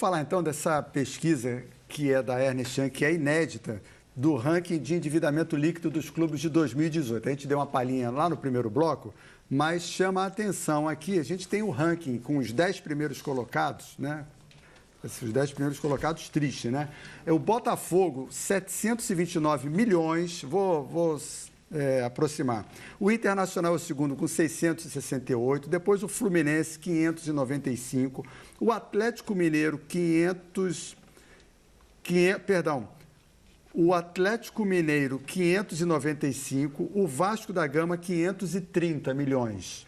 falar então dessa pesquisa que é da Ernst Young, que é inédita, do ranking de endividamento líquido dos clubes de 2018. A gente deu uma palhinha lá no primeiro bloco, mas chama a atenção aqui, a gente tem o ranking com os 10 primeiros colocados, né? Esses 10 primeiros colocados, triste, né? O Botafogo, 729 milhões, vou aproximar. O Internacional é o segundo com 668, depois o Fluminense, 595, o Atlético Mineiro, o Atlético Mineiro, 595, o Vasco da Gama, 530 milhões.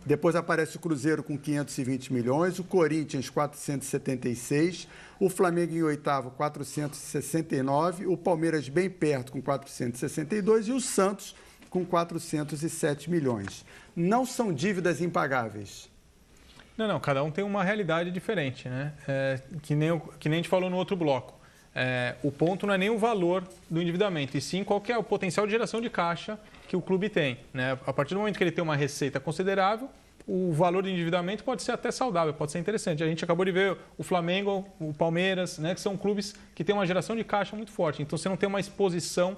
Depois aparece o Cruzeiro com 520 milhões, o Corinthians 476, o Flamengo em oitavo 469, o Palmeiras bem perto com 462 e o Santos com 407 milhões. Não são dívidas impagáveis. Não, cada um tem uma realidade diferente, né? Que nem a gente falou no outro bloco. O ponto não é nem o valor do endividamento, e sim qual que é o potencial de geração de caixa que o clube tem, né? A partir do momento que ele tem uma receita considerável, o valor do endividamento pode ser até saudável, pode ser interessante. A gente acabou de ver o Flamengo, o Palmeiras, né, que são clubes que têm uma geração de caixa muito forte. Então, você não tem uma exposição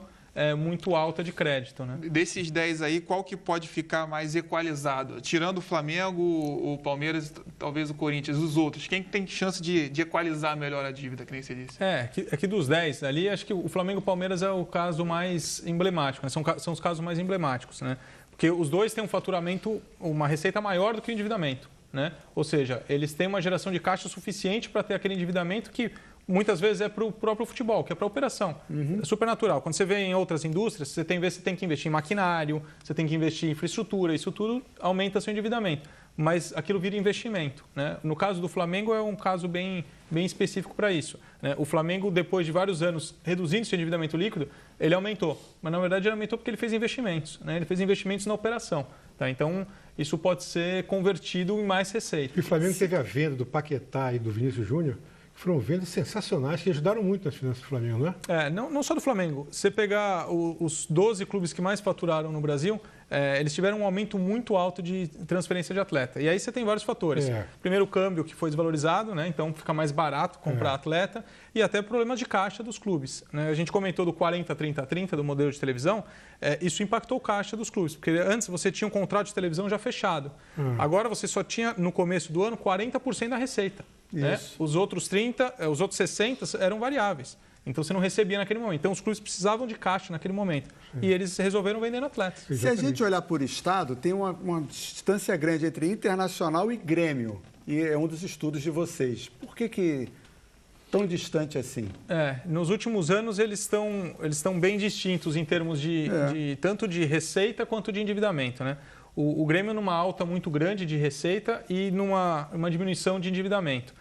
muito alta de crédito, né? Desses 10 aí, qual que pode ficar mais equalizado? Tirando o Flamengo, o Palmeiras, talvez o Corinthians, os outros. Quem tem chance de equalizar melhor a dívida, que nem você disse? Que dos 10 ali, acho que o Flamengo e o Palmeiras é o caso mais emblemático, né? São os casos mais emblemáticos, né? Porque os dois têm um faturamento, uma receita maior do que o endividamento, né? Ou seja, eles têm uma geração de caixa suficiente para ter aquele endividamento que muitas vezes é para o próprio futebol, que é para a operação. É super natural. Quando você vê em outras indústrias, você tem que investir em maquinário, você tem que investir em infraestrutura, isso tudo aumenta seu endividamento. Mas aquilo vira investimento, né? No caso do Flamengo, é um caso bem específico para isso, né? O Flamengo, depois de vários anos reduzindo seu endividamento líquido, ele aumentou. Mas, na verdade, ele aumentou porque ele fez investimentos, né? Ele fez investimentos na operação. Tá? Então, isso pode ser convertido em mais receita. E o Flamengo teve a venda do Paquetá e do Vinícius Júnior, que foram vendas sensacionais, que ajudaram muito nas finanças do Flamengo, não é? Não só do Flamengo. Você pegar os 12 clubes que mais faturaram no Brasil, eles tiveram um aumento muito alto de transferência de atleta. E aí você tem vários fatores. Primeiro, o câmbio, que foi desvalorizado, né? Então fica mais barato comprar atleta. E até problemas de caixa dos clubes, né? A gente comentou do 40-30-30, do modelo de televisão. Isso impactou o caixa dos clubes. Porque antes você tinha um contrato de televisão já fechado. Agora você só tinha, no começo do ano, 40% da receita. Né? Os outros 60% eram variáveis. Então, você não recebia naquele momento. Então, os clubes precisavam de caixa naquele momento. E eles resolveram vender atletas. Se a gente olhar por estado, tem uma distância grande entre Internacional e Grêmio. E é um dos estudos de vocês. Por que tão distante assim? Nos últimos anos, eles estão bem distintos em termos tanto de receita quanto de endividamento, né? O Grêmio numa alta muito grande de receita e numa diminuição de endividamento.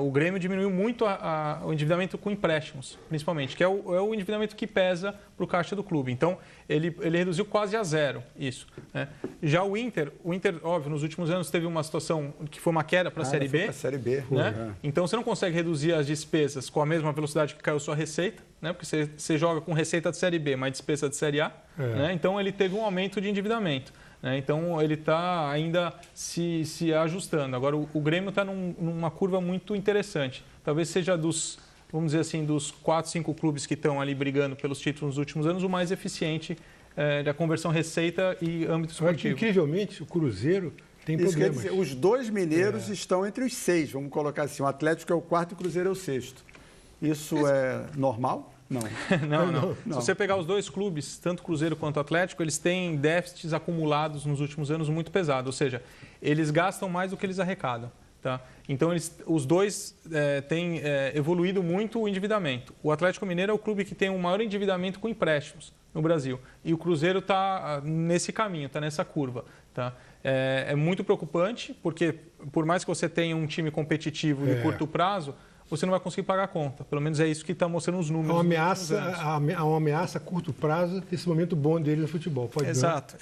O Grêmio diminuiu muito o endividamento com empréstimos, principalmente, que é o endividamento que pesa para o caixa do clube. Então, ele reduziu quase a zero isso, né? Já o Inter, óbvio, nos últimos anos teve uma situação que foi uma queda para a Série B. Né? Então, você não consegue reduzir as despesas com a mesma velocidade que caiu sua receita, né? Porque você joga com receita de Série B, mais despesa de Série A. Né? Então, ele teve um aumento de endividamento. Então, ele está ainda se ajustando. Agora, o Grêmio está numa curva muito interessante. Talvez seja vamos dizer assim, dos 4, 5 clubes que estão ali brigando pelos títulos nos últimos anos, o mais eficiente da conversão receita e âmbito esportivo. Incrivelmente, o Cruzeiro tem problemas. Quer dizer, os dois mineiros estão entre os 6, vamos colocar assim. O Atlético é o 4 e o Cruzeiro é o 6º. Isso é normal? Não. Não. Se você pegar os dois clubes, tanto Cruzeiro quanto Atlético, eles têm déficits acumulados nos últimos anos muito pesados. Ou seja, eles gastam mais do que eles arrecadam. Tá? Então, os dois têm evoluído muito o endividamento. O Atlético Mineiro é o clube que tem o maior endividamento com empréstimos no Brasil. E o Cruzeiro está nesse caminho, está nessa curva. Tá? É muito preocupante, porque por mais que você tenha um time competitivo de curto prazo, você não vai conseguir pagar a conta. Pelo menos é isso que está mostrando os números. Há uma ameaça a curto prazo desse momento bom dele no futebol.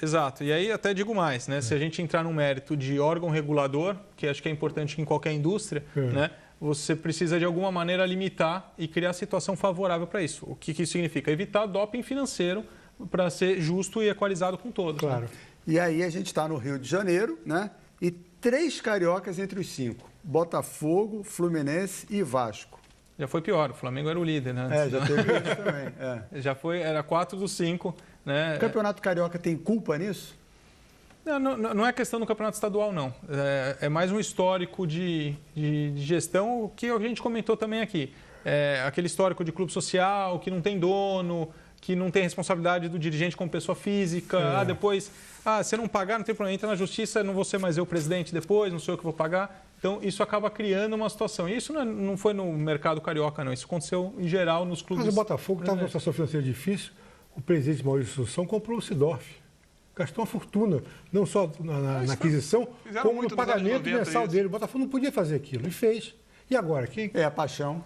Exato. E aí até digo mais, né? Se a gente entrar no mérito de órgão regulador, que acho que é importante em qualquer indústria, né? Você precisa de alguma maneira limitar e criar situação favorável para isso. O que isso significa? Evitar doping financeiro para ser justo e equalizado com todos. Claro. Né? E aí a gente está no Rio de Janeiro, né? E 3 cariocas entre os 5. Botafogo, Fluminense e Vasco. Já foi pior, o Flamengo era o líder, né? Já teve isso também. Já foi, era 4 dos 5. Né? O Campeonato Carioca tem culpa nisso? Não é questão do campeonato estadual, não. É mais um histórico de gestão, que a gente comentou também aqui. Aquele histórico de clube social, que não tem dono, que não tem responsabilidade do dirigente como pessoa física. Depois, se não pagar, não tem problema, entra na justiça, não vou ser mais eu o presidente depois, não sou eu que vou pagar. Então, isso acaba criando uma situação. E isso não foi no mercado carioca, não. Isso aconteceu, em geral, nos clubes. Mas o Botafogo estava numa situação financeira difícil. O presidente Maurício Assunção comprou o Sidorf. Gastou uma fortuna, não só na aquisição, como no pagamento mensal dele. O Botafogo não podia fazer aquilo, e fez. E agora? Quem? É a paixão.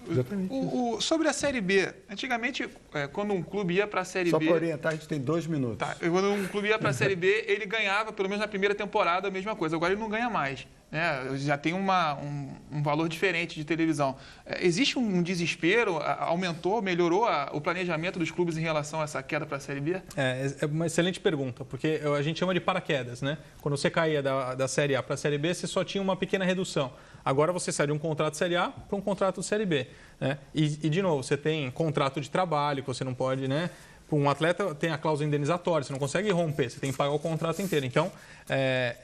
Exatamente. Sobre a Série B, antigamente, quando um clube ia para a Série B... Só para orientar, a gente tem 2 minutos. Tá, quando um clube ia para a Série B, ele ganhava, pelo menos na primeira temporada, a mesma coisa. Agora ele não ganha mais. Né? Já tem um valor diferente de televisão. Existe um desespero? Melhorou o planejamento dos clubes em relação a essa queda para a Série B? É uma excelente pergunta, porque a gente chama de paraquedas, né? Quando você caía da Série A para a Série B, você só tinha uma pequena redução. Agora você sai de um contrato de Série A para um contrato de Série B. Né? E, de novo, você tem contrato de trabalho, que você não pode, né? Um atleta tem a cláusula indenizatória, você não consegue romper, você tem que pagar o contrato inteiro. Então,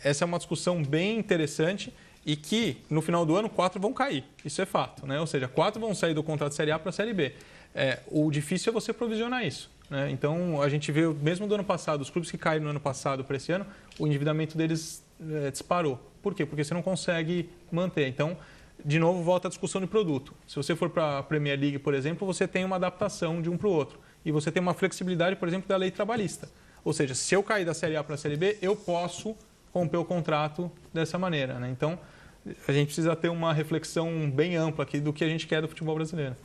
essa é uma discussão bem interessante e que, no final do ano, 4 vão cair. Isso é fato, né? Ou seja, 4 vão sair do contrato de Série A para a Série B. O difícil é você provisionar isso. Né? Então, a gente vê, mesmo do ano passado, os clubes que caíram no ano passado para esse ano, o endividamento deles disparou. Por quê? Porque você não consegue manter. Então, de novo, volta a discussão de produto. Se você for para a Premier League, por exemplo, você tem uma adaptação de um para o outro. E você tem uma flexibilidade, por exemplo, da lei trabalhista. Ou seja, se eu cair da Série A para a Série B, eu posso romper o contrato dessa maneira. Né? Então, a gente precisa ter uma reflexão bem ampla aqui do que a gente quer do futebol brasileiro.